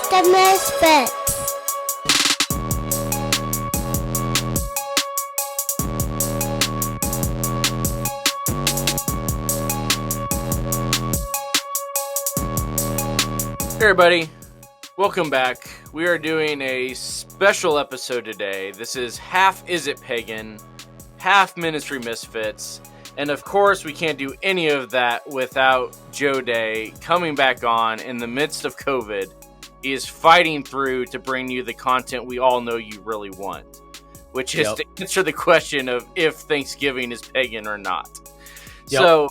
the Misfits. Hey everybody, welcome back. We are doing a special episode today. This is half Is It Pagan, half Ministry Misfits, and of course we can't do any of that without Joe Day coming back on in the midst of COVID. He is fighting through to bring you the content we all know you really want, which is to answer the question of if Thanksgiving is pagan or not. Like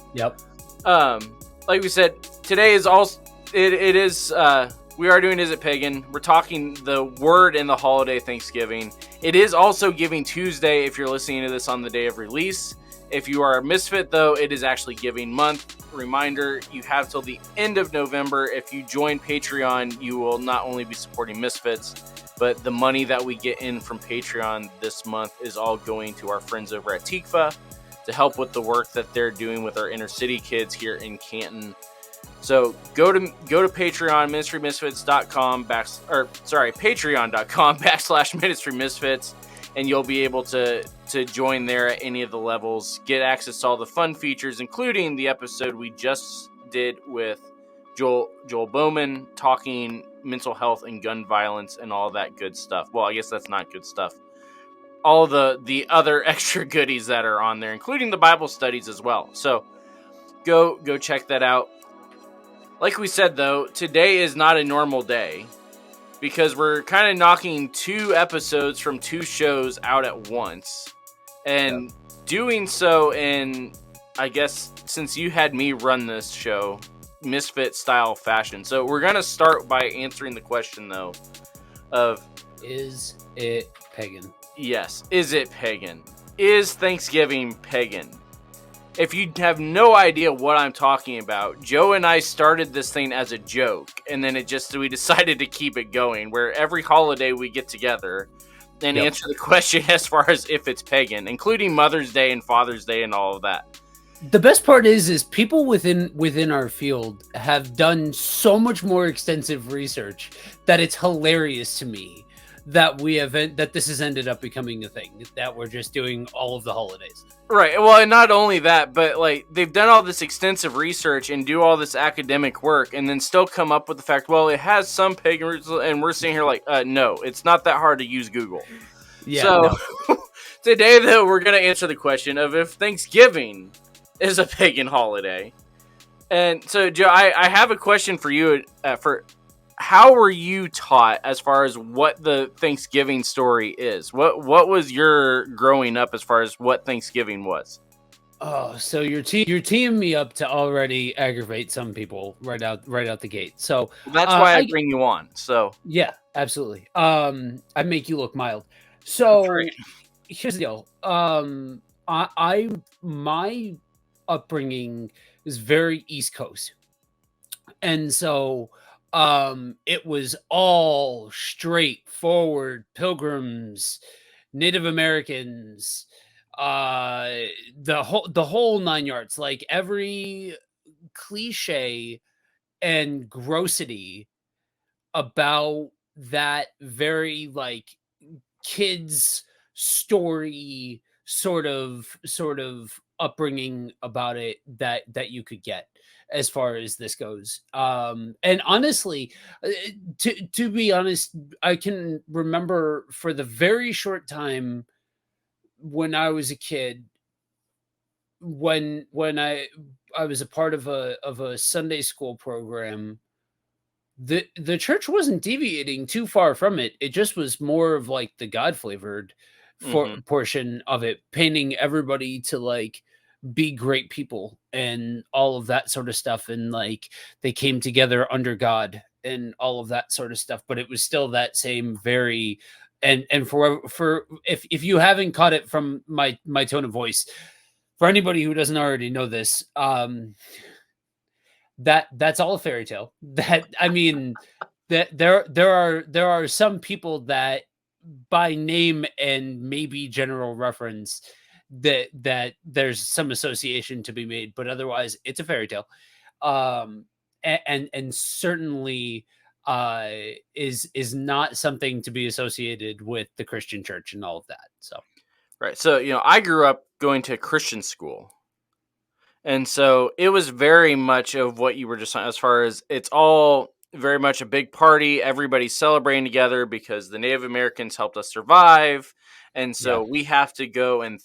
we said, today is also we are doing Is It Pagan? We're talking the word in the holiday Thanksgiving. It is also Giving Tuesday if you're listening to this on the day of release. If you are a Misfit, though, it is actually Giving Month. Reminder, you have till the end of November. If you join Patreon, you will not only be supporting Misfits, but the money that we get in from Patreon this month is all going to our friends over at Tikva to help with the work that they're doing with our inner city kids here in Canton. So go to Patreon, ministrymisfits.com, patreon.com /ministrymisfits, and you'll be able to join there at any of the levels, get access to all the fun features, including the episode we just did with Joel Bowman, talking mental health and gun violence and all that good stuff. Well, I guess that's not good stuff. All the other extra goodies that are on there, including the Bible studies as well. So go check that out. Like we said, though, today is not a normal day because we're kind of knocking 2 episodes from 2 shows out at once. And doing so in, I guess, since you had me run this show, Misfit style fashion. So we're going to start by answering the question, though, of... Is it pagan? Yes. Is it pagan? Is Thanksgiving pagan? If you have no idea what I'm talking about, Joe and I started this thing as a joke, and then we decided to keep it going, where every holiday we get together and answer the question as far as if it's pagan, including Mother's Day and Father's Day and all of that. The best part is people within our field have done so much more extensive research that it's hilarious to me that this has ended up becoming a thing, that we're just doing all of the holidays. Right. Well, and not only that, but like they've done all this extensive research and do all this academic work and then still come up with the fact, well, it has some pagan roots, and we're sitting here like, no, it's not that hard to use Google. Yeah. So today, though, we're going to answer the question of if Thanksgiving is a pagan holiday. And so, Joe, I have a question for you how were you taught as far as what the Thanksgiving story is? What was your growing up as far as what Thanksgiving was? Oh, so you're teeing me up to already aggravate some people right out the gate. So that's why I bring you on. So yeah, absolutely. I make you look mild. So here's the deal. My upbringing is very East Coast, and so it was all straightforward Pilgrims, Native Americans, the whole 9 yards, like every cliche and grossity about that very like kids story sort of upbringing about it that you could get as far as this goes. And honestly, to be honest, I can remember for the very short time when I was a kid, when I was a part of a Sunday school program, the church wasn't deviating too far from it. It just was more of like the God flavored portion of it, painting everybody to like be great people and all of that sort of stuff, and like they came together under God and all of that sort of stuff. But it was still that same very and for if you haven't caught it from my tone of voice, for anybody who doesn't already know this, that's all a fairy tale. That I mean, that there are some people that by name and maybe general reference that there's some association to be made, but otherwise it's a fairy tale. And certainly uh, is not something to be associated with the Christian church and all of that. So Right. So, I grew up going to Christian school. And so it was very much of what you were just saying, as far as it's all very much a big party. Everybody's celebrating together because the Native Americans helped us survive. And yeah, so we have to go and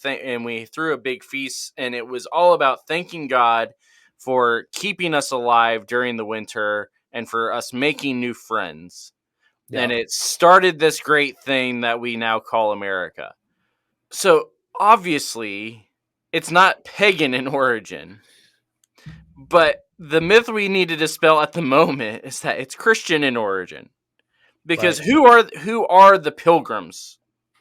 we threw a big feast. And it was all about thanking God for keeping us alive during the winter and for us making new friends. yeah, And it started this great thing that we now call America. So obviously, it's not pagan in origin, but the myth we need to dispel at the moment is that it's Christian in origin. Because right. who are the pilgrims,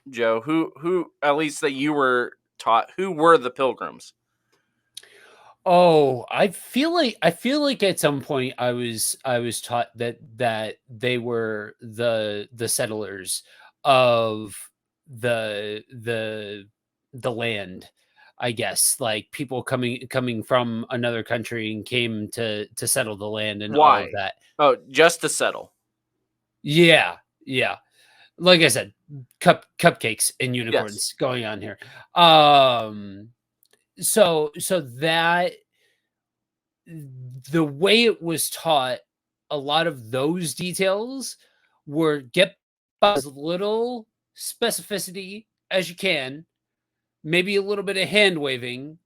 Joe? Who at least that you were taught, who were the pilgrims? Oh, I feel like at some point I was taught that they were the settlers of the land, I guess, like people coming from another country and came to settle the land and all of Why? that. Oh, just to settle. Yeah, yeah. Like I said, cupcakes and Yes. unicorns going on here. Um so that the way it was taught, a lot of those details were get as little specificity as you can, maybe a little bit of hand waving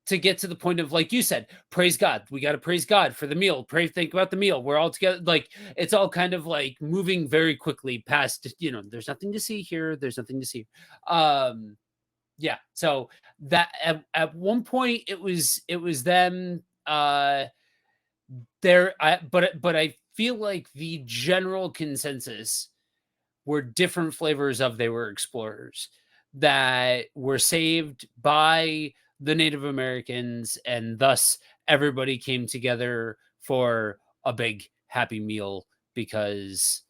to get to the point of, like you said, praise God. We got to praise God for the meal. Pray, think about the meal. We're all together. Like it's all kind of like moving very quickly past, there's nothing to see here. There's nothing to see. Um, yeah. So that at one point it was them there but I feel like the general consensus were different flavors of they were explorers that were saved by the Native Americans, and thus everybody came together for a big happy meal because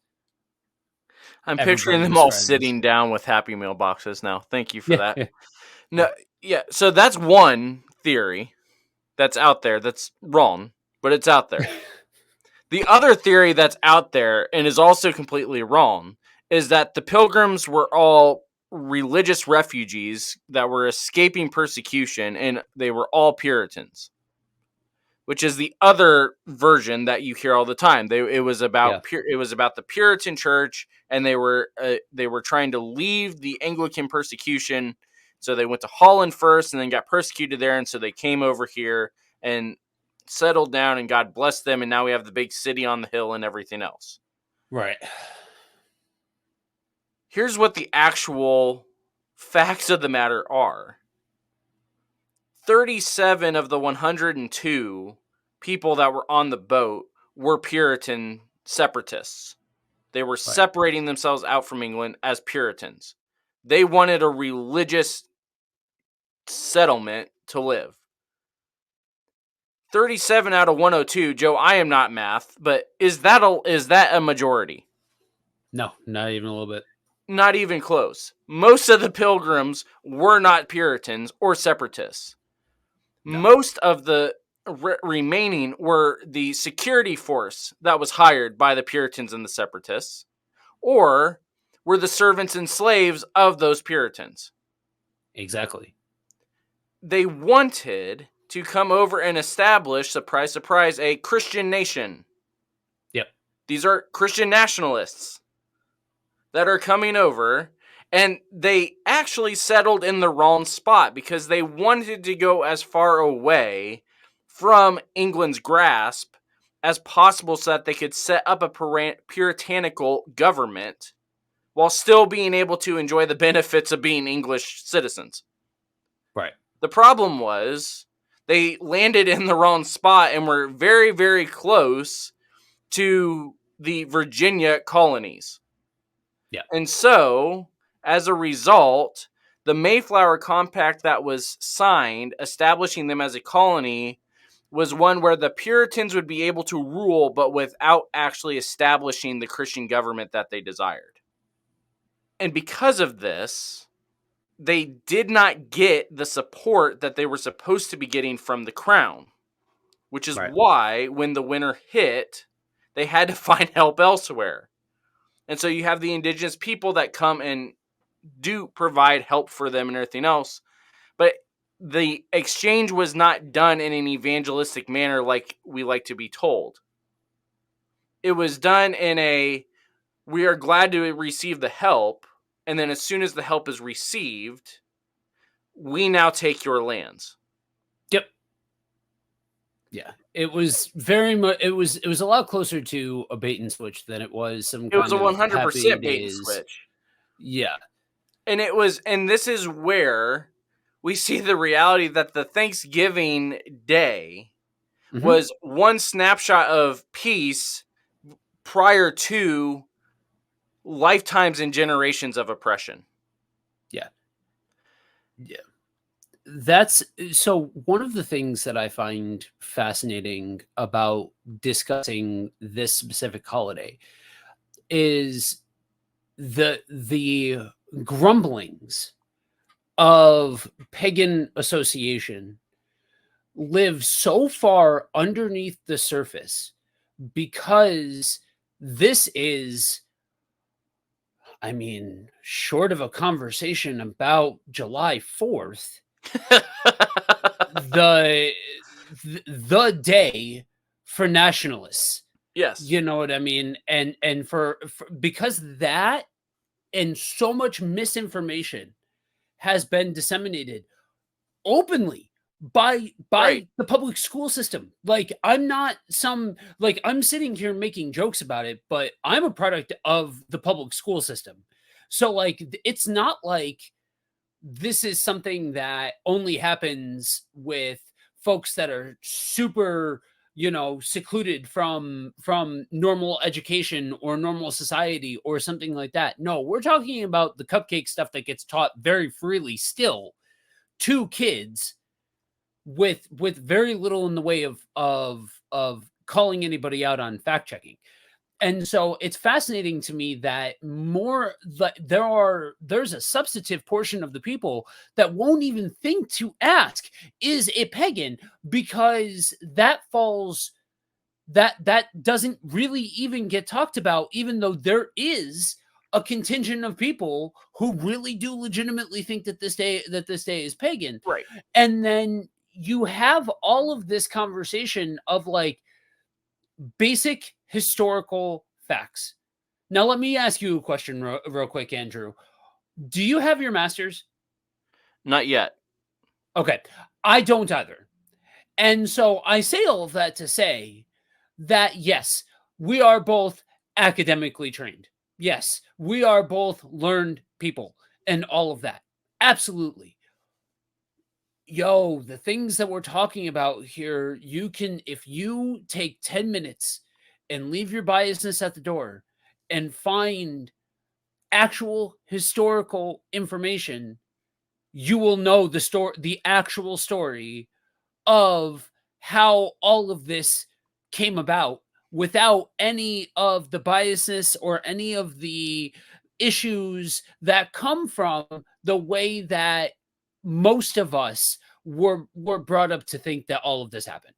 I'm picturing everybody them was all friends. sitting down with Happy Meal boxes now. Thank you for Yeah, that. yeah, No, yeah. yeah. So that's one theory that's out there that's wrong, but it's out there. The other theory that's out there and is also completely wrong is that the pilgrims were all religious refugees that were escaping persecution and they were all Puritans, which is the other version that you hear all the time. It was Yeah. about the Puritan church, and they were trying to leave the Anglican persecution. So they went to Holland first, and then got persecuted there, and so they came over here and settled down, and God blessed them, and now we have the big city on the hill and everything else. Right. Here's what the actual facts of the matter are. 37 of the 102 people that were on the boat were Puritan separatists. They were Right. separating themselves out from England as Puritans. They wanted a religious settlement to live. 37 out of 102, Joe, I am not math, but is that a majority? No, not even a little bit. Not even close. Most of the pilgrims were not Puritans or separatists. No. Most of the remaining were the security force that was hired by the Puritans and the separatists, or were the servants and slaves of those Puritans. Exactly. They wanted to come over and establish, surprise, surprise, a Christian nation. Yep. These are Christian nationalists that are coming over, and they actually settled in the wrong spot because they wanted to go as far away from England's grasp as possible so that they could set up a puritanical government while still being able to enjoy the benefits of being English citizens. Right. The problem was they landed in the wrong spot and were very, very close to the Virginia colonies. Yeah. And so, as a result, the Mayflower Compact that was signed, establishing them as a colony, was one where the Puritans would be able to rule, but without actually establishing the Christian government that they desired. And because of this, they did not get the support that they were supposed to be getting from the crown, which is Right. why when the winter hit, They had to find help elsewhere. And so you have the indigenous people that come and do provide help for them and everything else. But the exchange was not done in an evangelistic manner like we like to be told. It was done in a, we are glad to receive the help, and then as soon as the help is received, we now take your lands. Yep. Yeah, it was very much. It was a lot closer to a bait and switch than it was some It was kind a of happy 100% bait and days. switch. Yeah, And this is where we see the reality that the Thanksgiving Day was one snapshot of peace prior to lifetimes and generations of oppression. Yeah. That's so one of the things that I find fascinating about discussing this specific holiday is the grumblings of pagan association live so far underneath the surface because this is, I mean, short of a conversation about July 4th, the the day for nationalists. Yes. You know what I mean? And for because that and so much misinformation has been disseminated openly by Right. the public school system. Like I'm not some like I'm sitting here making jokes about it, but I'm a product of the public school system. So like it's not like this is something that only happens with folks that are super, you know, secluded from normal education or normal society or something like that. No, we're talking about the cupcake stuff that gets taught very freely still to kids with very little in the way of calling anybody out on fact checking. And so it's fascinating to me that there's a substantive portion of the people that won't even think to ask, is it pagan? Because that doesn't really even get talked about, even though there is a contingent of people who really do legitimately think that this day is pagan. Right. And then you have all of this conversation of like basic historical facts. Now, let me ask you a question real quick, Andrew. Do you have your master's? Not yet. Okay. I don't either. And so I say all of that to say that, yes, we are both academically trained. Yes, we are both learned people and all of that. Absolutely. Yo, the things that we're talking about here, you can, if you take 10 minutes and leave your biasness at the door and find actual historical information, you will know the actual story of how all of this came about without any of the biasness or any of the issues that come from the way that most of us were brought up to think that all of this happened.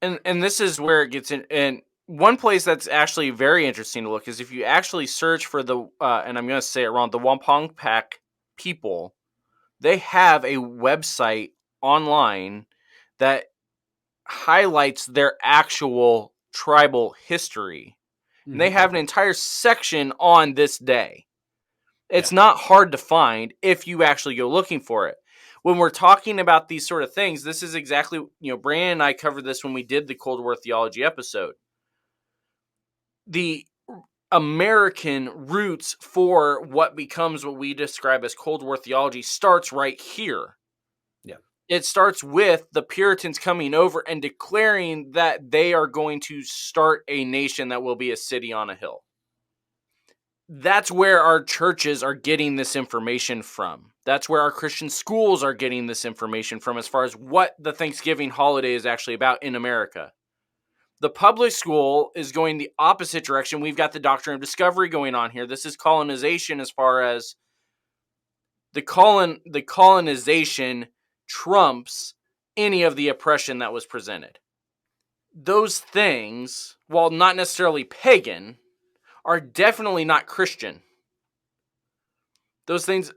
And this is where it gets in. And one place that's actually very interesting to look is if you actually search for the and I'm going to say it wrong, the Wampong Pack people. They have a website online that highlights their actual tribal history. And they have an entire section on this day. It's not hard to find if you actually go looking for it. When we're talking about these sort of things, this is exactly, Brandon and I covered this when we did the Cold War theology episode. The American roots for what becomes what we describe as Cold War theology starts right here. It starts with the Puritans coming over and declaring that they are going to start a nation that will be a city on a hill. That's where our churches are getting this information from. That's where our Christian schools are getting this information from as far as what the Thanksgiving holiday is actually about in America. The public school is going the opposite direction. We've got the doctrine of discovery going on here. This is colonization as far as the colonization trumps any of the oppression that was presented. those things, while not necessarily pagan, are definitely not Christian. Those things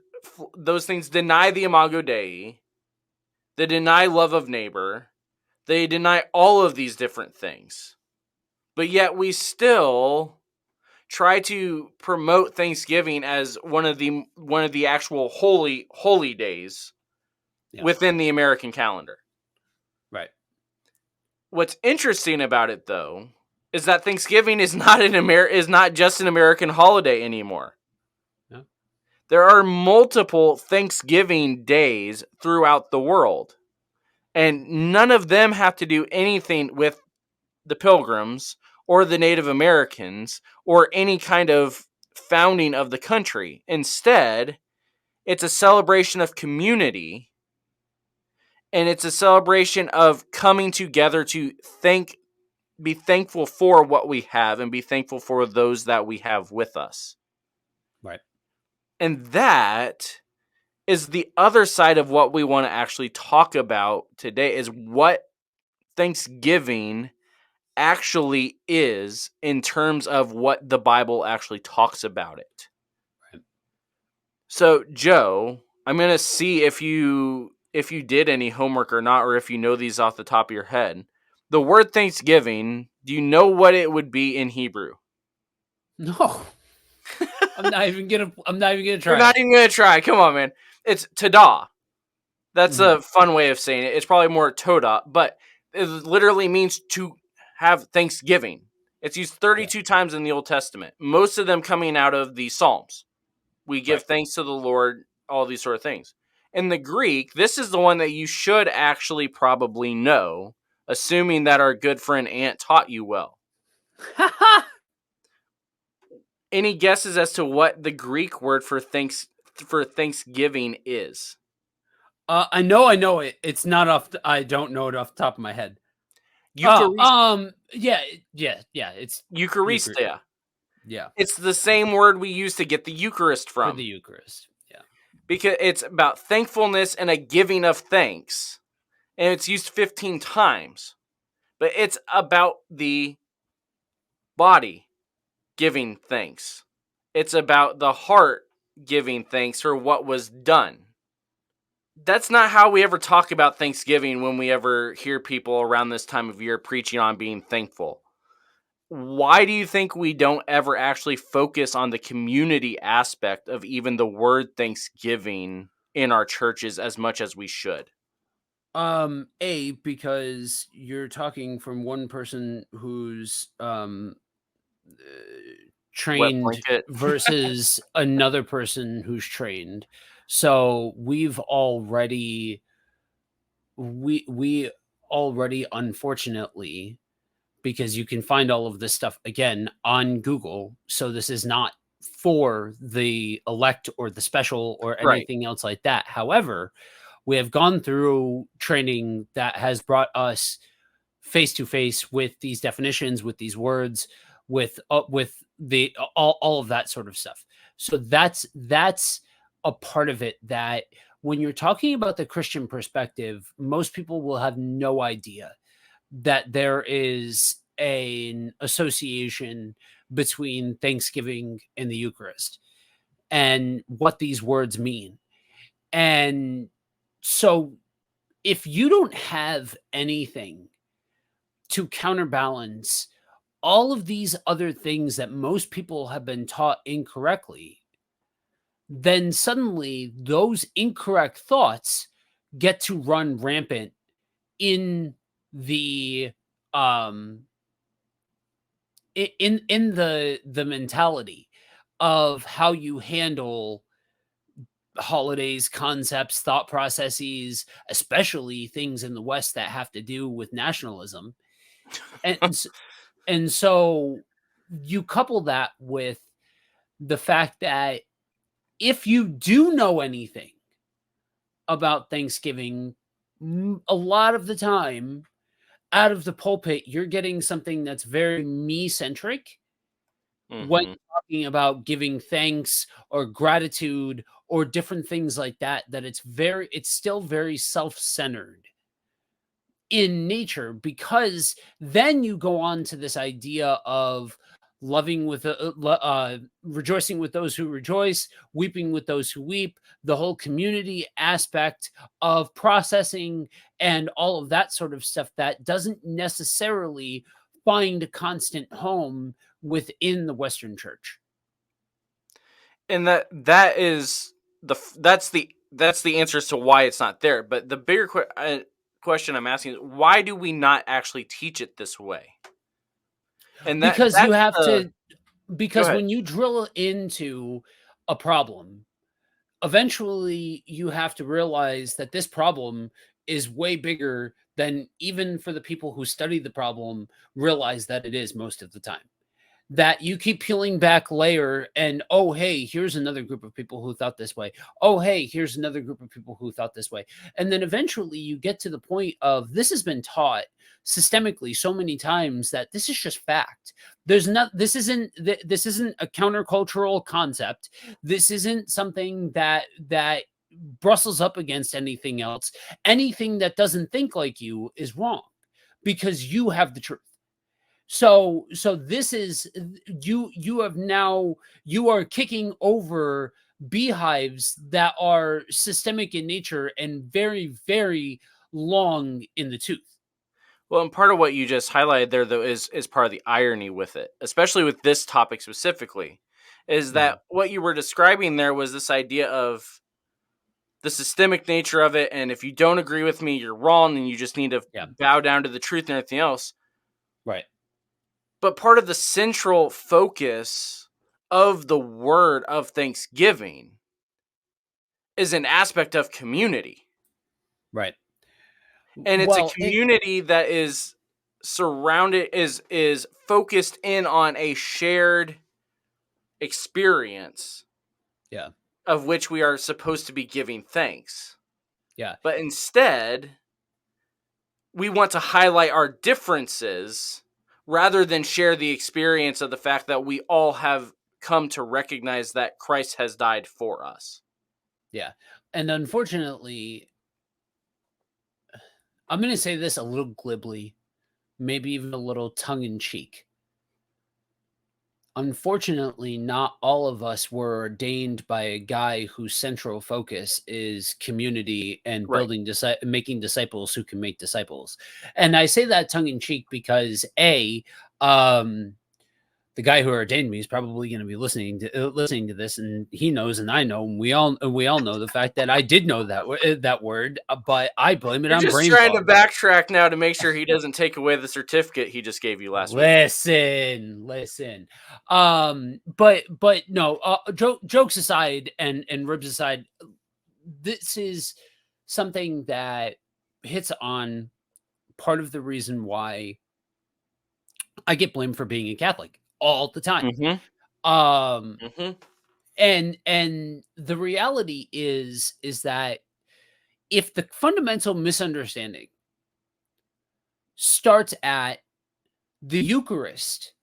deny the Imago Dei. They deny love of neighbor. They deny all of these different things. But yet we still try to promote Thanksgiving as one of the actual holy days within the American calendar. Right. What's interesting about it, though, is that Thanksgiving is not just an American holiday anymore. No. There are multiple Thanksgiving days throughout the world, and none of them have to do anything with the Pilgrims or the Native Americans or any kind of founding of the country. Instead, it's a celebration of community, and it's a celebration of coming together to be thankful for what we have and be thankful for those that we have with us. Right. And that is the other side of what we want to actually talk about today, is what Thanksgiving actually is in terms of what the Bible actually talks about it. Right. So, Joe, I'm going to see if you did any homework or not, or if you know these off the top of your head. The word Thanksgiving, do you know what it would be in Hebrew? No. I'm not even gonna try. You're not even gonna try. Come on, man. It's Tada. That's a fun way of saying it. It's probably more Toda, but it literally means to have Thanksgiving. It's used 32 times in the Old Testament, most of them coming out of the Psalms. We give thanks to the Lord, all these sort of things. In the Greek, this is the one that you should actually probably know, assuming that our good friend Ant taught you well. Any guesses as to what the Greek word for Thanksgiving is? I know it. It's not off. I don't know it off the top of my head. Eucharistia. Yeah. It's Eucharistia. Yeah. It's the same word we use to get the Eucharist from. For the Eucharist. Yeah. Because it's about thankfulness and a giving of thanks. And it's used 15 times. But it's about the body giving thanks. It's about the heart giving thanks for what was done. That's not how we ever talk about Thanksgiving when we ever hear people around this time of year preaching on being thankful. Why do you think we don't ever actually focus on the community aspect of even the word Thanksgiving in our churches as much as we should? Because you're talking from one person who's trained versus another person who's trained. So we already unfortunately, because you can find all of this stuff again on Google. So this is not for the elect or the special or anything else like that. However, we have gone through training that has brought us face to face with these definitions, with these words, with the all of that sort of stuff. So that's a part of it that when you're talking about the Christian perspective, most people will have no idea that there is an association between Thanksgiving and the Eucharist and what these words mean. And so if you don't have anything to counterbalance all of these other things that most people have been taught incorrectly, then suddenly those incorrect thoughts get to run rampant in the the mentality of how you handle holidays, concepts, thought processes, especially things in the West that have to do with nationalism. And so you couple that with the fact that if you do know anything about Thanksgiving, a lot of the time out of the pulpit, you're getting something that's very me-centric when talking about giving thanks or gratitude or different things like that, that it's still very self-centered in nature, because then you go on to this idea of loving with rejoicing with those who rejoice, weeping with those who weep, the whole community aspect of processing and all of that sort of stuff that doesn't necessarily find a constant home within the Western church. And that is that's the answer as to why it's not there. But the bigger question I'm asking is, why do we not actually teach it this way? And Because you that's have the to, go because ahead. when you drill into a problem, eventually you have to realize that this problem is way bigger than even for the people who study the problem realize that it is most of the time. That you keep peeling back layer and, oh hey, here's another group of people who thought this way, oh hey, here's another group of people who thought this way, and then eventually you get to the point of, this has been taught systemically so many times that this is just fact. There's not, this isn't a countercultural concept. This isn't something that brustles up against anything else. Anything that doesn't think like you is wrong, because you have the truth. So this is, you have now, you are kicking over beehives that are systemic in nature and very, very long in the tooth. Well, and part of what you just highlighted there, though, is part of the irony with it, especially with this topic specifically, is Mhm. that what you were describing there was this idea of the systemic nature of it, and if you don't agree with me, you're wrong, and you just need to Yeah. bow down to the truth and everything else. Right. But part of the central focus of the word of Thanksgiving is an aspect of community. Right. And it's a Well, it, community that is surrounded, is focused in on a shared experience yeah. of which we are supposed to be giving thanks. Yeah. But instead, we want to highlight our differences rather than share the experience of the fact that we all have come to recognize that Christ has died for us. Yeah. And unfortunately, I'm going to say this a little glibly, maybe even a little tongue in cheek. Unfortunately, not all of us were ordained by a guy whose central focus is community and Right. making disciples who can make disciples. And I say that tongue in cheek because the guy who ordained me is probably going to be listening to this, and he knows, and I know, and we all know the fact that I did know that word, but I blame it You're on just brain trying to fog. backtrack now to make sure he doesn't take away the certificate he just gave you last week. Listen. But no. Jokes aside, and ribs aside, this is something that hits on part of the reason why I get blamed for being a Catholic all the time. Mm-hmm. Um, Mm-hmm. and the reality is that if the fundamental misunderstanding starts at the Eucharist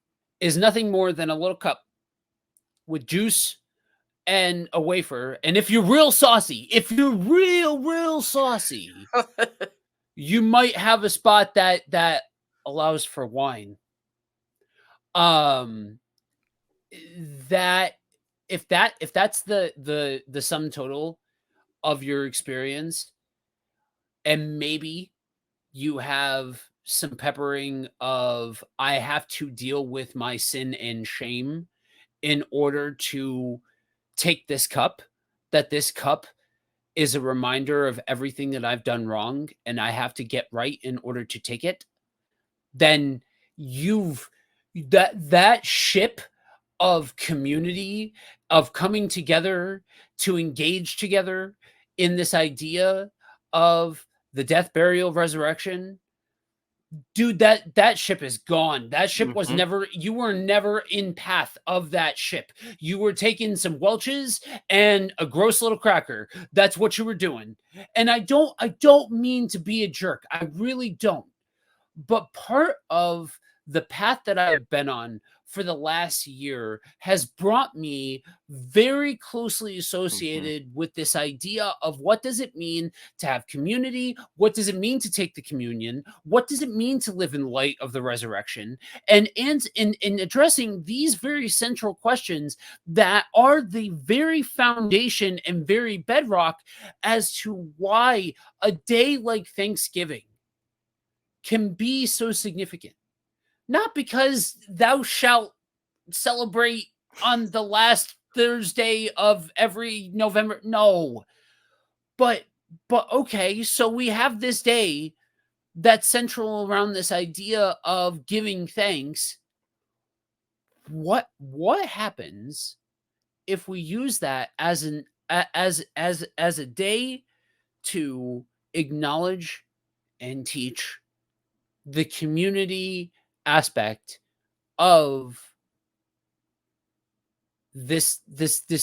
is nothing more than a little cup with juice and a wafer. And if you're real saucy, if you're real saucy, you might have a spot that allows for wine. Um that if that's the sum total of your experience, and maybe you have some peppering of, I have to deal with my sin and shame in order to take this cup, that this cup is a reminder of everything that I've done wrong and I have to get right in order to take it, then you've that ship of community, of coming together to engage together in this idea of the death, burial, resurrection, dude, that ship is gone. That ship was Mm-hmm. never, you were never in path of that ship. You were taking some Welch's and a gross little cracker. That's what you were doing. And I don't mean to be a jerk. I really don't. But part of the path that I have been on for the last year has brought me very closely associated with this idea of what does it mean to have community? What does it mean to take the communion? What does it mean to live in light of the resurrection? And in addressing these very central questions that are the very foundation and very bedrock as to why a day like Thanksgiving can be so significant. Not because thou shalt celebrate on the last Thursday of every November. No. But okay, so we have this day that's central around this idea of giving thanks. What happens if we use that as an as a day to acknowledge and teach the community aspect of this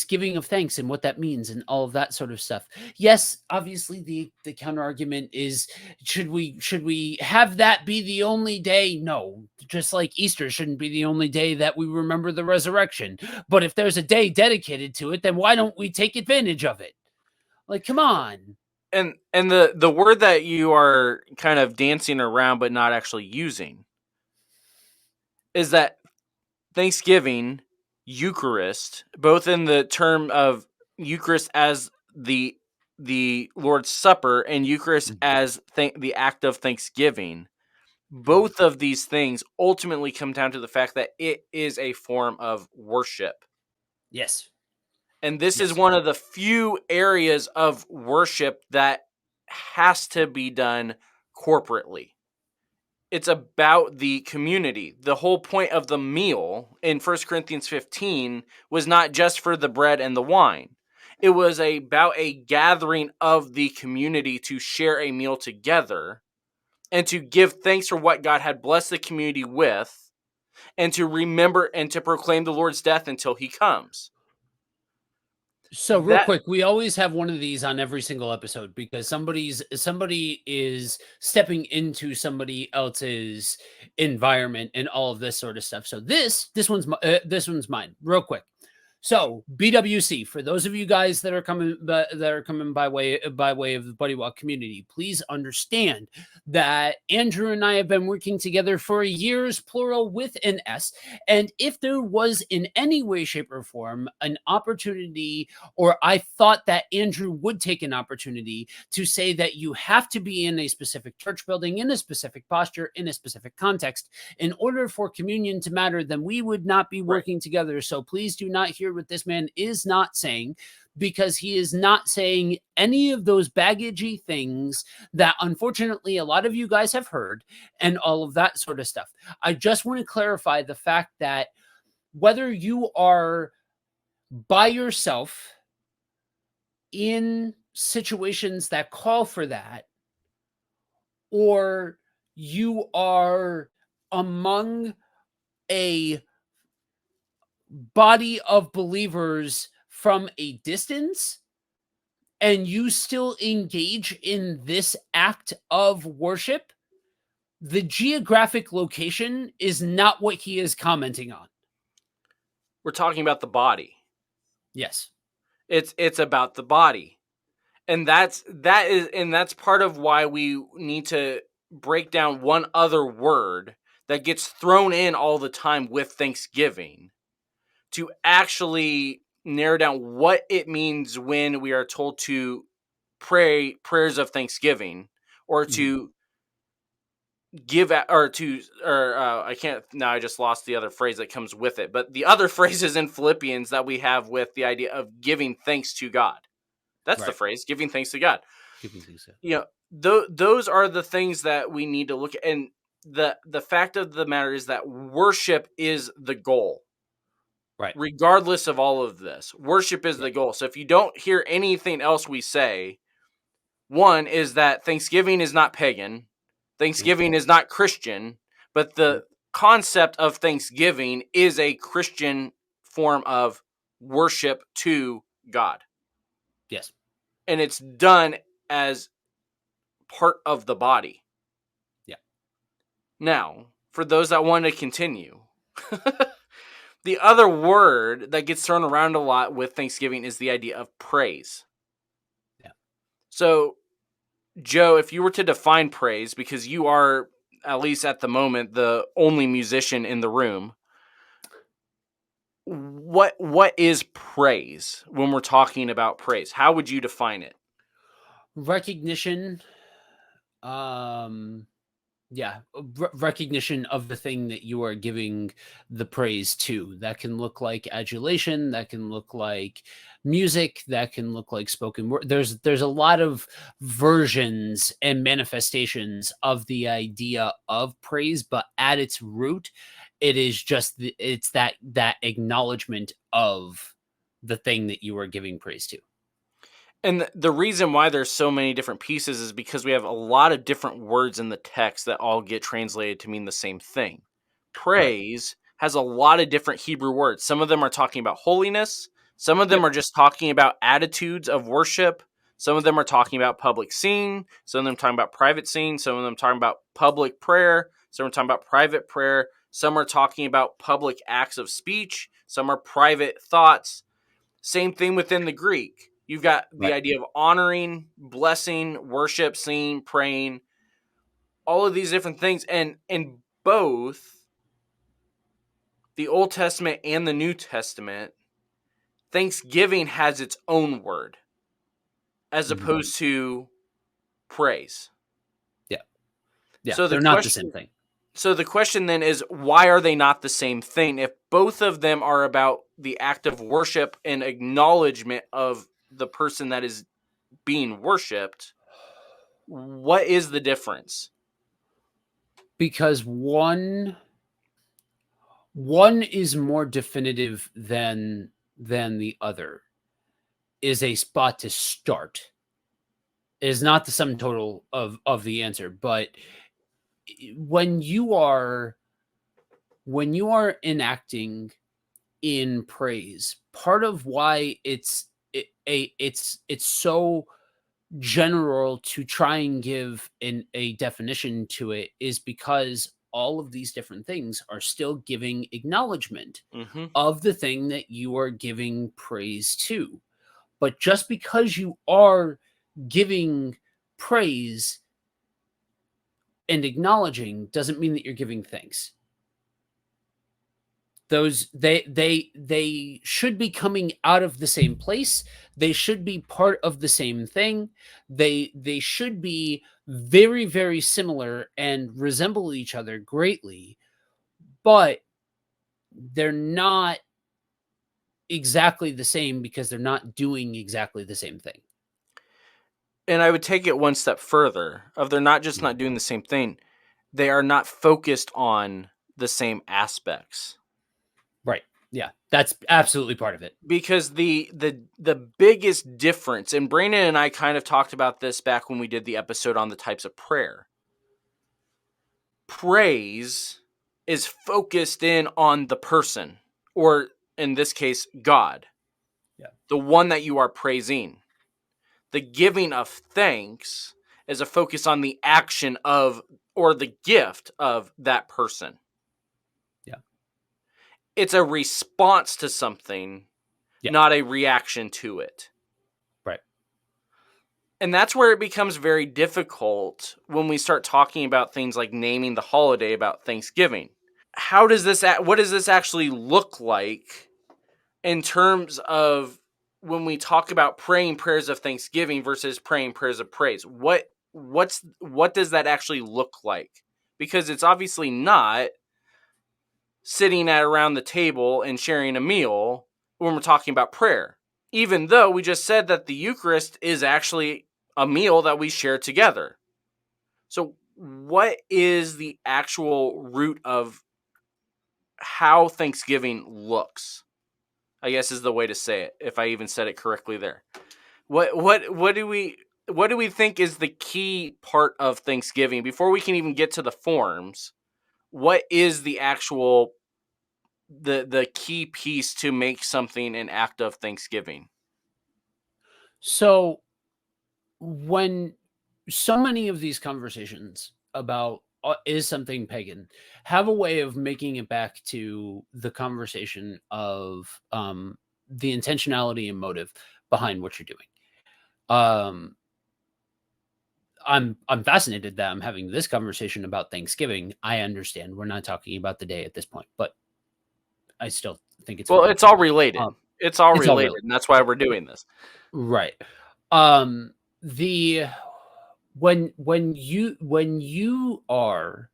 giving of thanks and what that means and all of that sort of stuff? Yes, obviously the counter argument is, should we have that be the only day? No, just like Easter shouldn't be the only day that we remember the resurrection. But if there's a day dedicated to it, then why don't we take advantage of it? Like, come on. And the word that you are kind of dancing around but not actually using is that Thanksgiving, Eucharist, both in the term of Eucharist as the Lord's Supper and Eucharist as the act of thanksgiving, both of these things ultimately come down to the fact that it is a form of worship. Yes. And this is one of the few areas of worship that has to be done corporately. It's about the community. The whole point of the meal in 1 Corinthians 15 was not just for the bread and the wine. It was about a gathering of the community to share a meal together and to give thanks for what God had blessed the community with, and to remember and to proclaim the Lord's death until he comes. So real quick, we always have one of these on every single episode because somebody is stepping into somebody else's environment and all of this sort of stuff. So this one's mine. Real quick. So BWC, for those of you guys that are coming by way of the Buddy Walk community, please understand that Andrew and I have been working together for years, plural with an S. And if there was in any way, shape, or form an opportunity, or I thought that Andrew would take an opportunity to say that you have to be in a specific church building, in a specific posture, in a specific context, in order for communion to matter, then we would not be working together. So please do not hear what this man is not saying, because he is not saying any of those baggagey things that unfortunately a lot of you guys have heard and all of that sort of stuff. I just want to clarify the fact that whether you are by yourself in situations that call for that, or you are among a body of believers from a distance, and you still engage in this act of worship, the geographic location is not what he is commenting on. We're talking about the body. Yes. It's about the body. And that's part of why we need to break down one other word that gets thrown in all the time with Thanksgiving to actually narrow down what it means when we are told to pray prayers of thanksgiving, or to give I can't now, I just lost the other phrase that comes with it, but the other phrases in Philippians that we have with the idea of giving thanks to God. That's the phrase, giving thanks to God. Giving thanks. You know, those are the things that we need to look at. And the fact of the matter is that worship is the goal. Right. Regardless of all of this, worship is the goal. So if you don't hear anything else we say, one is that Thanksgiving is not pagan. Thanksgiving is not Christian, but the concept of Thanksgiving is a Christian form of worship to God. Yes. And it's done as part of the body. Yeah. Now, for those that want to continue, The other word that gets thrown around a lot with Thanksgiving is the idea of praise. Yeah. So, Joe, if you were to define praise, because you are, at least at the moment, the only musician in the room, what is praise when we're talking about praise? How would you define it? Recognition, yeah, recognition of the thing that you are giving the praise to. That can look like adulation, that can look like music, that can look like spoken word. There's a lot of versions and manifestations of the idea of praise, but at its root, it is just it's that acknowledgement of the thing that you are giving praise to. And the reason why there's so many different pieces is because we have a lot of different words in the text that all get translated to mean the same thing. Right. Praise has a lot of different Hebrew words. Some of them are talking about holiness, some of them Yep. are just talking about attitudes of worship, some of them are talking about public singing, some of them talking about private singing, some of them talking about public prayer, some are talking about private prayer, some are talking about public acts of speech, some are private thoughts. Same thing within the Greek. You've got the Right. idea of honoring, blessing, worship, singing, praying, all of these different things. And in both the Old Testament and the New Testament, Thanksgiving has its own word as Mhm. opposed to praise. Yeah. Yeah. So the They're not the same question thing. so the question then is, why are they not the same thing if both of them are about the act of worship and acknowledgement of the person that is being worshipped? What is the difference? Because one is more definitive than the other, is a spot to start. It is not the sum total of the answer, but when you are enacting in praise, part of why it's so general to try and give a definition to it is because all of these different things are still giving acknowledgement Mm-hmm. of the thing that you are giving praise to. But just because you are giving praise and acknowledging doesn't mean that you're giving thanks. Those they should be coming out of the same place. They should be part of the same thing. They should be very, very similar and resemble each other greatly, but they're not exactly the same because they're not doing exactly the same thing. And I would take it one step further. Of they're not just not doing the same thing, they are not focused on the same aspects. Right. Yeah. That's absolutely part of it. Because the biggest difference, and Brandon and I kind of talked about this back when we did the episode on the types of prayer. Praise is focused in on the person, or in this case, God, Yeah. the one that you are praising. The giving of thanks is a focus on the action of, or the gift of that person. Yeah. It's a response to something, Yeah. not a reaction to it. Right. And that's where it becomes very difficult when we start talking about things like naming the holiday about Thanksgiving. What does this actually look like in terms of when we talk about praying prayers of thanksgiving versus praying prayers of praise? What does that actually look like? Because it's obviously not sitting at around the table and sharing a meal when we're talking about prayer. Even though we just said that the Eucharist is actually a meal that we share together. So what is the actual root of how Thanksgiving looks? I guess is the way to say it, if I even said it correctly there. What do we think is the key part of Thanksgiving before we can even get to the forms? What is the actual the key piece to make something an act of Thanksgiving? So when so many of these conversations about is something pagan, have a way of making it back to the conversation of the intentionality and motive behind what you're doing. I'm fascinated that I'm having this conversation about Thanksgiving. I understand we're not talking about the day at this point, but I still think it's Well, fun. it's all related. It's all It's all related, real, and that's why we're doing this. right? The when you are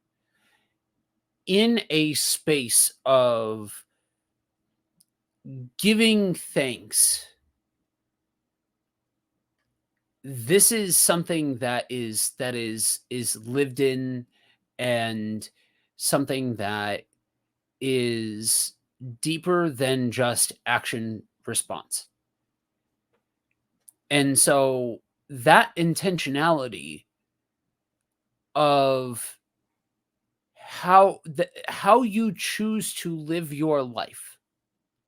in a space of giving thanks, this is something that is lived in, and something that is deeper than just action response. And so that intentionality of how you choose to live your life,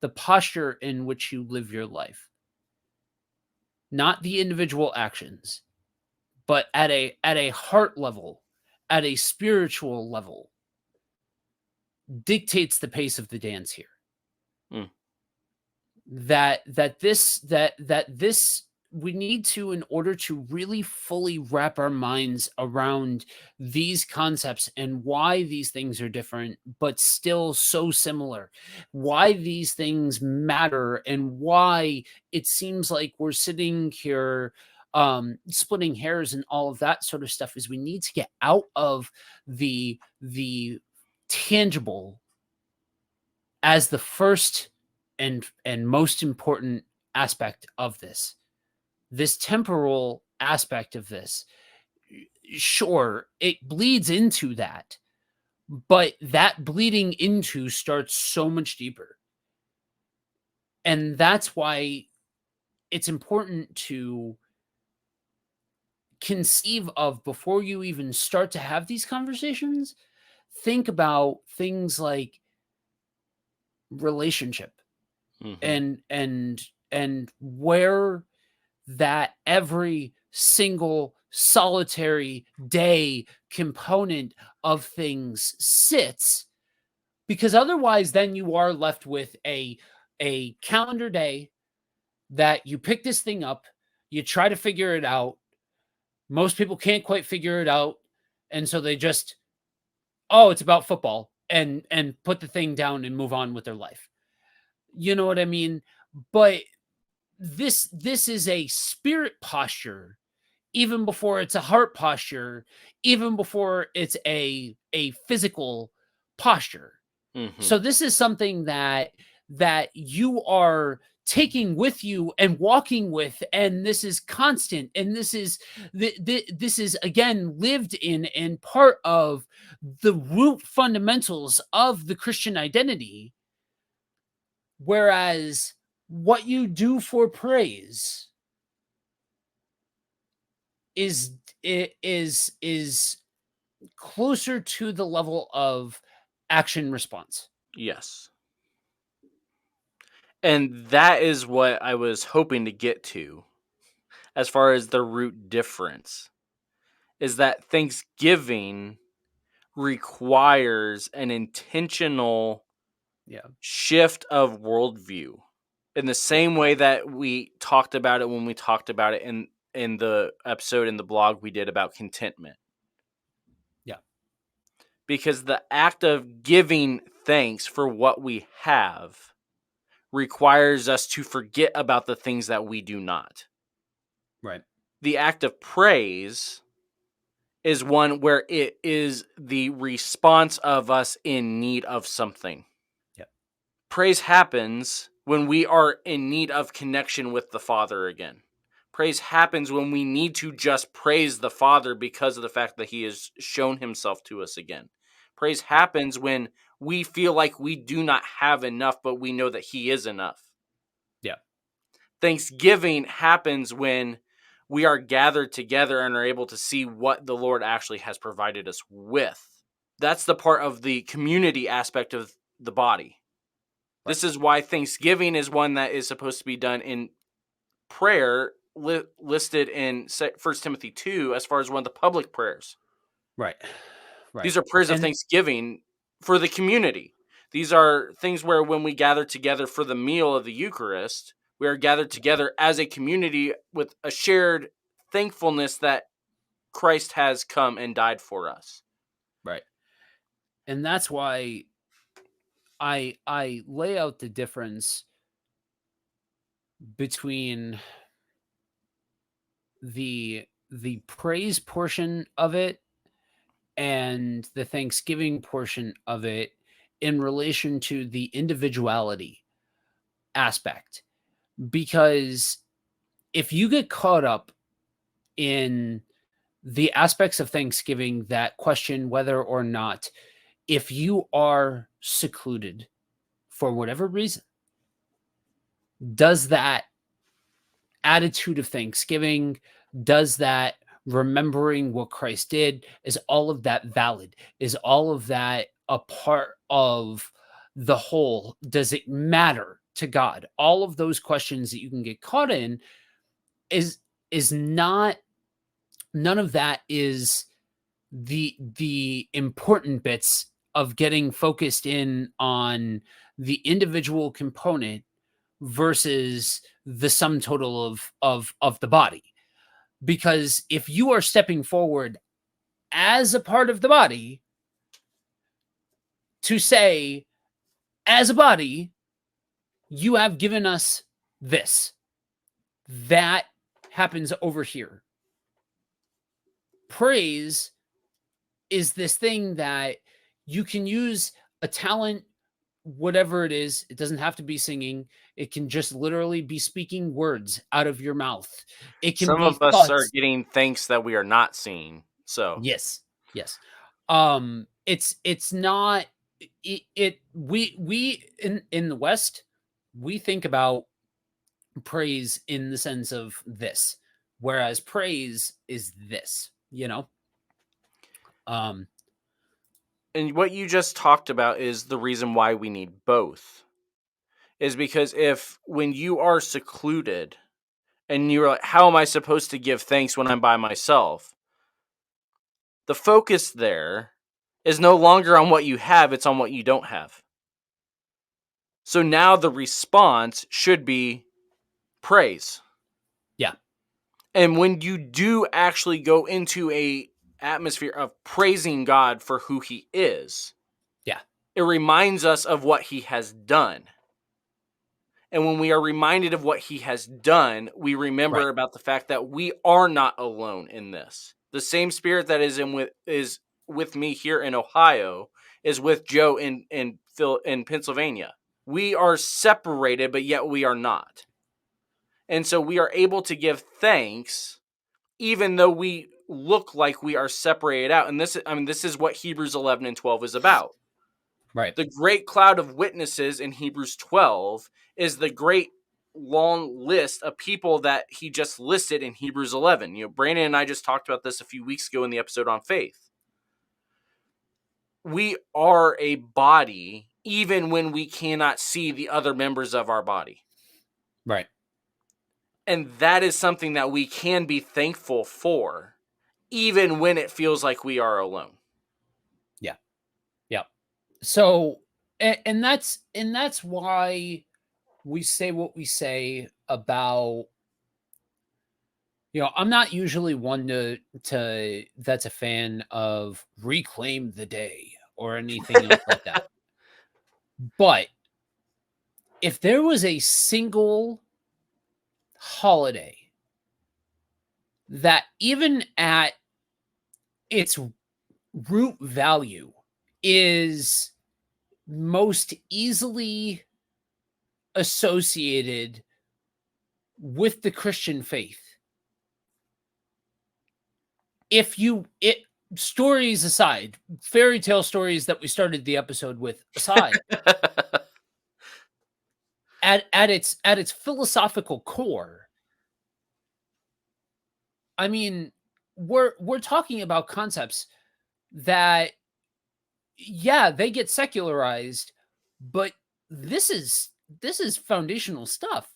the posture in which you live your life, not the individual actions, but at a heart level, at a spiritual level, dictates the pace of the dance here. Mm. That this we need to, in order to really fully wrap our minds around these concepts and why these things are different but still so similar, why these things matter, and why it seems like we're sitting here splitting hairs and all of that sort of stuff, is we need to get out of the tangible as the first and most important aspect of this temporal aspect of this. Sure, it bleeds into that, but that bleeding into starts so much deeper. And that's why it's important to conceive of, before you even start to have these conversations, think about things like relationship, Mm-hmm. and where that every single solitary day component of things sits, because otherwise then you are left with a calendar day that you pick this thing up, you try to figure it out, most people can't quite figure it out, and so they just, oh, it's about football, and put the thing down and move on with their life. You know what I mean? But this is a spirit posture, even before it's a heart posture, even before it's a physical posture. Mm-hmm. So this is something that you are taking with you and walking with, and this is constant, and this is again lived in and part of the root fundamentals of the Christian identity. Whereas what you do for praise is is closer to the level of action response. Yes. And that is what I was hoping to get to as far as the root difference, is that Thanksgiving requires an intentional Yeah. shift of worldview in the same way that we talked about it when we talked about it in the episode in the blog we did about contentment. Yeah. Because the act of giving thanks for what we have requires us to forget about the things that we do not. Right. The act of praise is one where it is the response of us in need of something. Yeah. Praise happens when we are in need of connection with the Father again. Praise happens when we need to just praise the Father because of the fact that he has shown himself to us again. Praise happens when we feel like we do not have enough, but we know that he is enough. Yeah. Thanksgiving happens when we are gathered together and are able to see what the Lord actually has provided us with. That's the part of the community aspect of the body. Right. This is why Thanksgiving is one that is supposed to be done in prayer, listed in 1 Timothy 2 as far as one of the public prayers. Right. These are prayers of thanksgiving for the community. These are things where when we gather together for the meal of the Eucharist, we are gathered together as a community with a shared thankfulness that Christ has come and died for us. Right. And that's why I lay out the difference between the praise portion of it and the Thanksgiving portion of it in relation to the individuality aspect. Because if you get caught up in the aspects of Thanksgiving that question whether or not, if you are secluded for whatever reason, does that attitude of Thanksgiving, does that remembering what Christ did, is all of that valid? Is all of that a part of the whole? Does it matter to God? All of those questions that you can get caught in is not, none of that is the important bits of getting focused in on the individual component versus the sum total of the body. Because if you are stepping forward as a part of the body to say, as a body, you have given us this, that happens over here. Praise is this thing that you can use a talent, whatever it is. It doesn't have to be singing. It can just literally be speaking words out of your mouth. It can Some be of us are thoughts. getting thanks that we are not seeing. So Yes. It's not we in the West, we think about praise in the sense of this, whereas praise is this, um and what you just talked about is the reason why we need both. Is because if when you are secluded and you're like, how am I supposed to give thanks when I'm by myself? The focus there is no longer on what you have, it's on what you don't have. So now the response should be praise. yeah. And when you do actually go into a atmosphere of praising God for who he is, Yeah. it reminds us of what he has done. And when we are reminded of what he has done, we remember Right. about the fact that we are not alone in this. The same spirit that is with me here in Ohio is with Joe in Pennsylvania. We are separated, but yet we are not. And so we are able to give thanks even though we look like we are separated out. And this is what Hebrews 11 and 12 is about. Right. The great cloud of witnesses in Hebrews 12 is the great long list of people that he just listed in Hebrews 11. Brandon and I just talked about this a few weeks ago in the episode on faith. We are a body even when we cannot see the other members of our body. Right. And that is something that we can be thankful for, even when it feels like we are alone. Yeah. Yeah. So, and that's why we say what we say about, I'm not usually one to that's a fan of reclaim the day or anything else like that. But if there was a single holiday that even at its root value is most easily associated with the Christian faith, if you it stories aside, fairy tale stories that we started the episode with aside, at its philosophical core, I mean, we're talking about concepts that, yeah, they get secularized, but this is foundational stuff.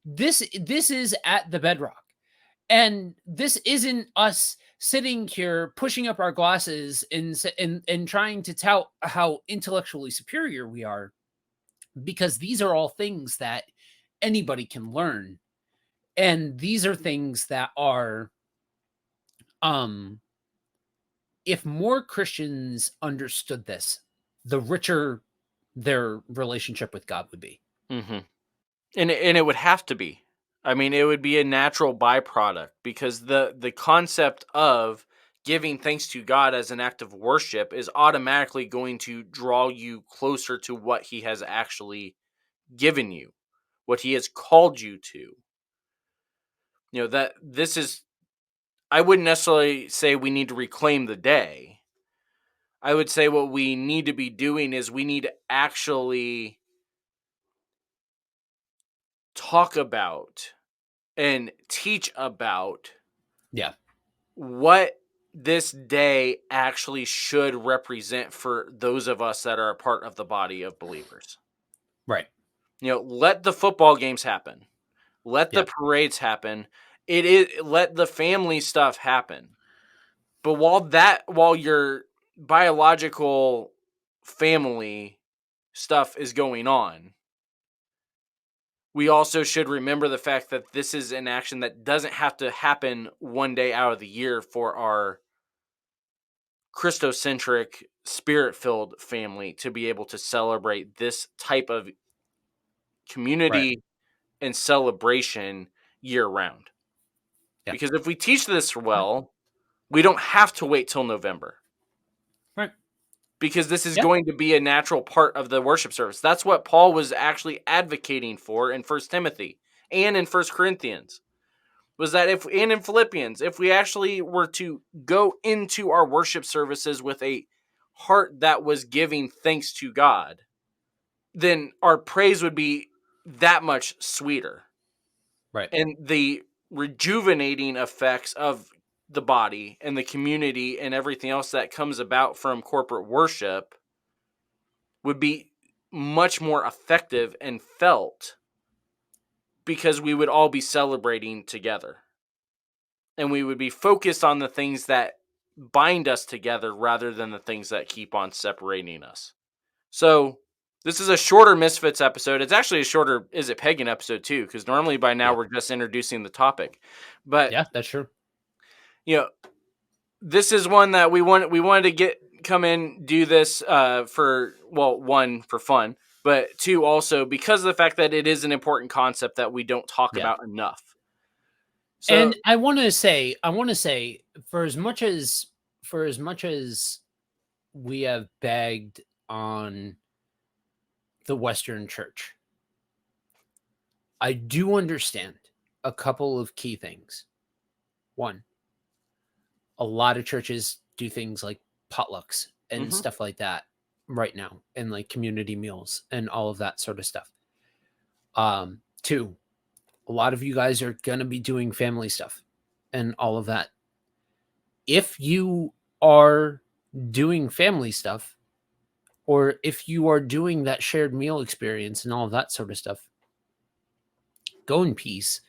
This is at the bedrock. And this isn't us sitting here pushing up our glasses and trying to tout how intellectually superior we are, because these are all things that anybody can learn, and these are things that are, um if more Christians understood this, the richer their relationship with God would be. Mm-hmm. And it would have to be. I mean, it would be a natural byproduct, because the concept of giving thanks to God as an act of worship is automatically going to draw you closer to what he has actually given you, what he has called you to. You know, that this is, I wouldn't necessarily say we need to reclaim the day. I would say what we need to be doing is we need to actually talk about and teach about Yeah. what this day actually should represent for those of us that are a part of the body of believers. Right. You know, let the football games happen. Let the Yeah. parades happen. Let the family stuff happen. But while your biological family stuff is going on, we also should remember the fact that this is an action that doesn't have to happen one day out of the year for our Christocentric, spirit-filled family to be able to celebrate this type of Right. community and celebration year round. Yeah. Because if we teach this well, we don't have to wait till November. Right. Because this is Yeah. going to be a natural part of the worship service. That's what Paul was actually advocating for in First Timothy and in First Corinthians. Was that if, and in Philippians, if we actually were to go into our worship services with a heart that was giving thanks to God, then our praise would be that much sweeter. Right. And the rejuvenating effects of the body and the community and everything else that comes about from corporate worship would be much more effective and felt, because we would all be celebrating together. And we would be focused on the things that bind us together rather than the things that keep on separating us. So this is a shorter Misfits episode. It's actually a shorter Is It Pagan episode too, because normally by now Yeah. we're just introducing the topic. But Yeah. That's true. you know, this is one that we wanted to come in, do this for, well, one, for fun, but two, also because of the fact that it is an important concept that we don't talk Yeah. about enough. So And I want to say, for as much as we have bagged on the Western Church, I do understand a couple of key things. One, a lot of churches do things like potlucks and mhm. stuff like that right now, and like community meals and all of that sort of stuff. Two, a lot of you guys are going to be doing family stuff and all of that. If you are doing family stuff, or if you are doing that shared meal experience and all of that sort of stuff, go in peace.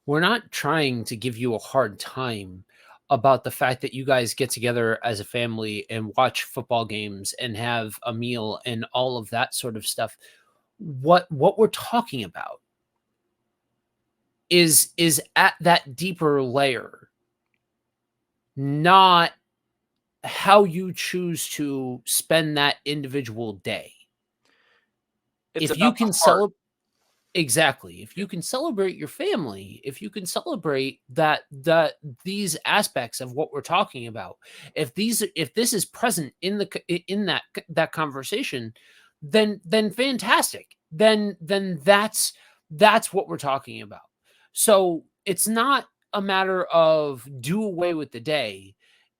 We're not trying to give you a hard time about the fact that you guys get together as a family and watch football games and have a meal and all of that sort of stuff. What we're talking about is at that deeper layer, not how you choose to spend that individual day. It's If you about the can heart. celebrate, exactly, if Yeah. you can celebrate your family, if you can celebrate these aspects of what we're talking about, if this is present in that conversation, then fantastic. Then that's what we're talking about. So it's not a matter of do away with the day.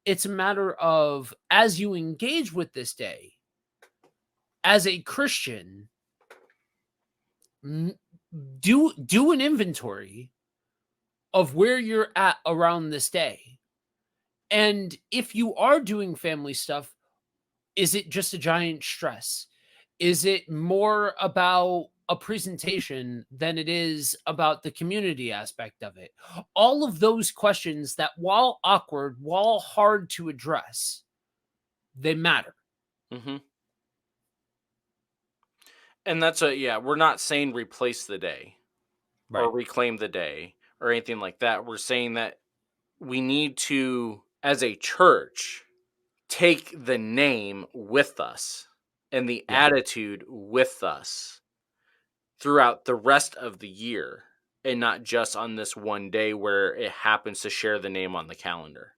It's a matter of, as you engage with this day as a Christian, do an inventory of where you're at around this day. And if you are doing family stuff, is it just a giant stress? Is it more about a presentation than it is about the community aspect of it. All of those questions that, while awkward, while hard to address, they matter. Mm-hmm. And that's we're not saying replace the day or Right. reclaim the day or anything like that. We're saying that we need to, as a church, take the name with us and the Yeah. attitude with us throughout the rest of the year, and not just on this one day where it happens to share the name on the calendar.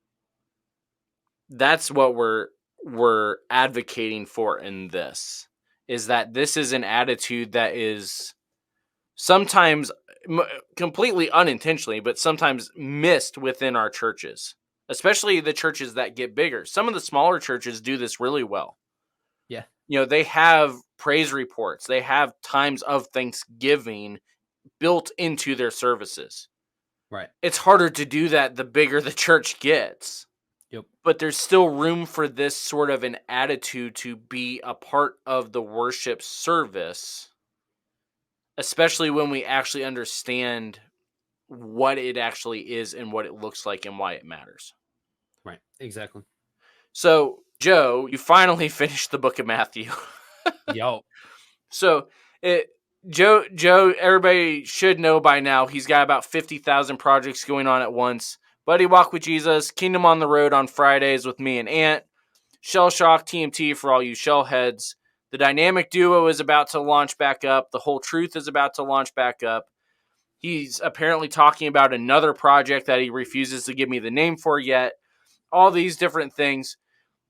That's what we're advocating for in this, is that this is an attitude that is sometimes completely unintentionally, but sometimes missed within our churches, especially the churches that get bigger. Some of the smaller churches do this really well. Yeah. They have praise reports. They have times of Thanksgiving built into their services. Right. It's harder to do that the bigger the church gets. Yep. But there's still room for this sort of an attitude to be a part of the worship service, especially when we actually understand what it actually is and what it looks like and why it matters. Right. Exactly. So, Joe, you finally finished the book of Matthew. Yo. So, Joe, everybody should know by now, he's got about 50,000 projects going on at once. Buddy Walk with Jesus, Kingdom on the Road on Fridays with me and Ant, Shell Shock TMT for all you shell heads. The Dynamic Duo is about to launch back up. The Whole Truth is about to launch back up. He's apparently talking about another project that he refuses to give me the name for yet. All these different things.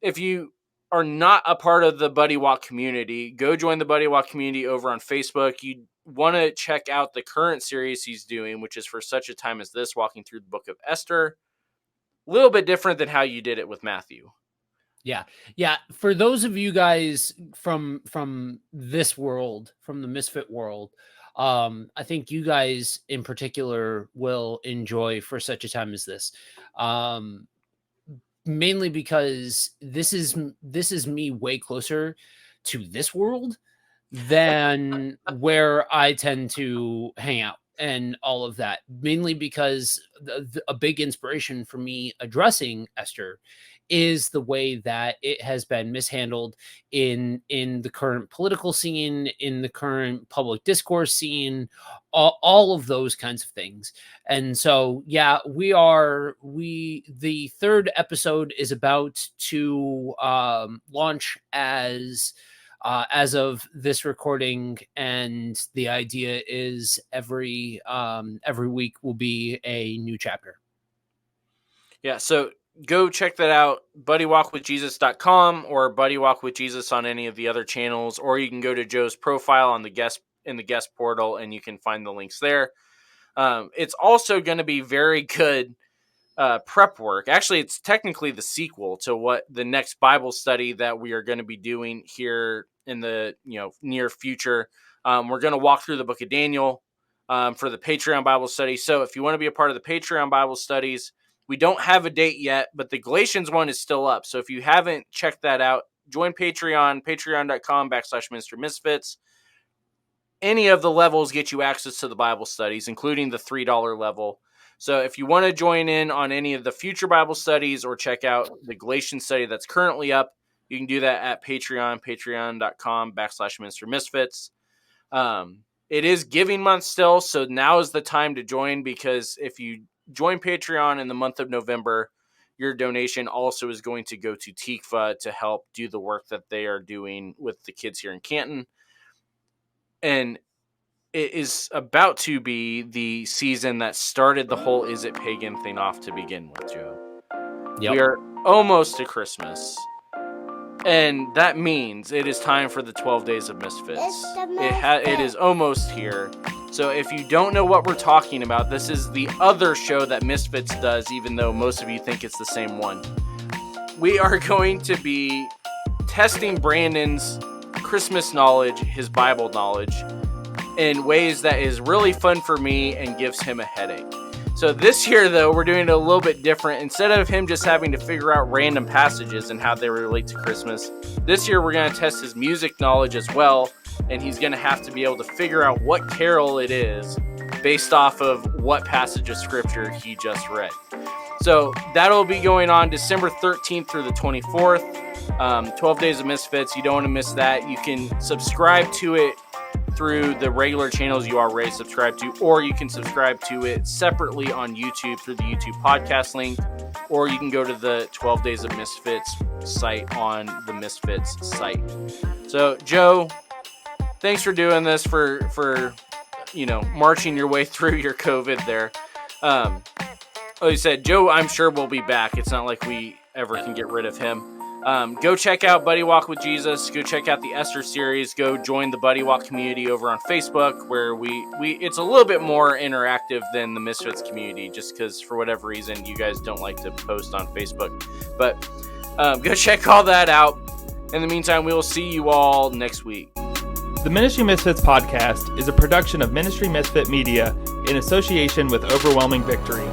If you are not a part of the Buddy Walk community, go join the Buddy Walk community over on Facebook. You want to check out the current series he's doing, which is For Such a Time as This, walking through the book of Esther. A little bit different than how you did it with Matthew. Yeah. Yeah. For those of you guys from this world, from the Misfit world, I think you guys in particular will enjoy For Such a Time as This. Mainly because this is me way closer to this world than where I tend to hang out and all of that. Mainly because a big inspiration for me addressing Esther is the way that it has been mishandled in the current political scene, in the current public discourse scene, all of those kinds of things. And so, yeah, the third episode is about to launch as of this recording, and the idea is every week will be a new chapter. Yeah, so go check that out, buddywalkwithjesus.com or buddywalkwithjesus on any of the other channels, or you can go to Joe's profile on the guest portal and you can find the links there. It's also going to be very good prep work. Actually, it's technically the sequel to what the next Bible study that we are going to be doing here in the near future. We're going to walk through the book of Daniel for the Patreon Bible study. So if you want to be a part of the Patreon Bible studies, we don't have a date yet, but the Galatians one is still up. So if you haven't checked that out, join Patreon, patreon.com/MrMisfits. Any of the levels get you access to the Bible studies, including the $3 level. So if you want to join in on any of the future Bible studies or check out the Galatian study that's currently up, you can do that at Patreon, patreon.com/MrMisfits. It is giving month still, so now is the time to join, because if you join Patreon in the month of November, your donation also is going to go to Tikva to help do the work that they are doing with the kids here in Canton. And it is about to be the season that started the whole Is It Pagan thing off to begin with, Joe. Yep. We are almost to Christmas. And that means it is time for the 12 Days of Misfits. It is almost here. So if you don't know what we're talking about, this is the other show that Misfits does, even though most of you think it's the same one. We are going to be testing Brandon's Christmas knowledge, his Bible knowledge, in ways that is really fun for me and gives him a headache. So this year, though, we're doing it a little bit different. Instead of him just having to figure out random passages and how they relate to Christmas, this year we're going to test his music knowledge as well. and he's going to have to be able to figure out what carol it is based off of what passage of scripture he just read. So that'll be going on December 13th through the 24th. 12 Days of Misfits. You don't want to miss that. You can subscribe to it through the regular channels you already subscribe to, or you can subscribe to it separately on YouTube through the YouTube podcast link, or you can go to the 12 Days of Misfits site on the Misfits site. So, Joe, thanks for doing this, for marching your way through your COVID there. Like you said, Joe, I'm sure will be back. It's not like we ever can get rid of him. Go check out Buddy Walk with Jesus. Go check out the Esther series. Go join the Buddy Walk community over on Facebook, where we it's a little bit more interactive than the Misfits community, just because for whatever reason you guys don't like to post on Facebook. But go check all that out. In the meantime, we will see you all next week. The Ministry Misfits podcast is a production of Ministry Misfit Media in association with Overwhelming Victory.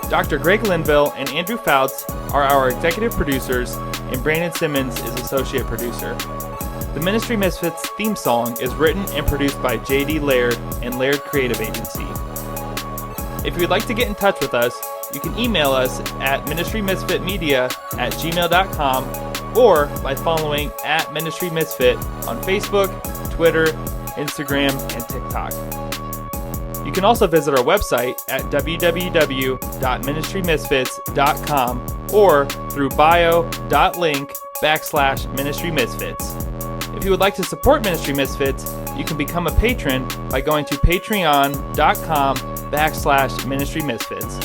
Dr. Greg Linville and Andrew Fouts are our executive producers, and Brandon Simmons is associate producer. The Ministry Misfits theme song is written and produced by J.D. Laird and Laird Creative Agency. If you would like to get in touch with us, you can email us at ministrymisfitmedia@gmail.com or by following @ministrymisfit on Facebook, Twitter, Instagram, and TikTok. You can also visit our website at www.ministrymisfits.com or through bio.link/Ministry Misfits. If you would like to support Ministry Misfits, you can become a patron by going to patreon.com/Ministry Misfits.